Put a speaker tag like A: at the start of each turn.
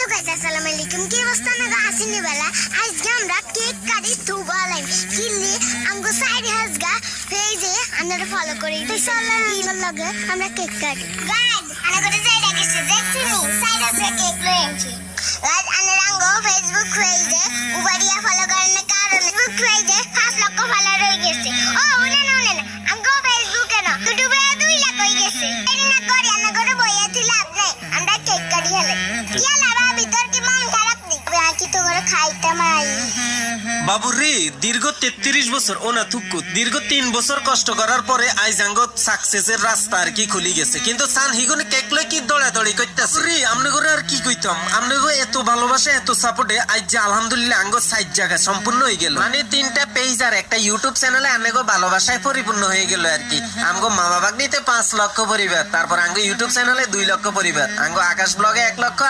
A: Hello guys, আসসালামু আলাইকুম। কি অবস্থা না আসেনি বেলা? আজকে আমরা কেক কাটি তুবালাম কিলি আমগো সাইড হাসগা পেজে আপনারা ফলো করে তো চলেন লগে আমরা কেক কাটি। গাইস আনা করে সাইড গেছে দেখছিনি সাইড হাসগা কেক লয়েছি। গাইস আনা রাঙ্গো ফেসবুক পেজে উবারিয়া ফলো করেন কারণে ফেসবুক পেজে 5 লক্ষ ফলোয়ার হয়ে গেছে। ও উনে না আমগো ফেসবুকে না ইউটিউবে 2 লাখ হয়ে গেছে। এর না করে আনা করে বইয়া ছিল আপনি আমরা কেক কাটি হলে ইয়ালা ভিতর কি মন খারাপ নেই কি তো করে খাইতে মাই
B: বাবুরে দীর্ঘ 33 বছর ওনা থুকু দীর্ঘ 3 বছর কষ্ট করার পরে আইজাঙ্গ সাকসেসের রাস্তা আর কি খুলি গেছে। কিন্তু সান হিগুনে কেক লই কি দৌড়াদৌড়ি করতেছে রে। আমনে করে আর কি কইতাম, আমনে গো এত ভালোবাসা এত সাপোর্টে আজ যে আলহামদুলিল্লাহ আঙ্গ সাইড জায়গা সম্পূর্ণ হয়ে গেল। মানে 3টা পেজ আর একটা ইউটিউব চ্যানেলে আমগো ভালোবাসায় পরিপূর্ণ হয়ে গেল আর কি। আমগো মা বাবা নিতে 5 লক্ষ পরিবার, তারপর আঙ্গ ইউটিউব চ্যানেলে 2 লক্ষ পরিবার, আঙ্গ আকাশ ব্লগে 1 লক্ষ।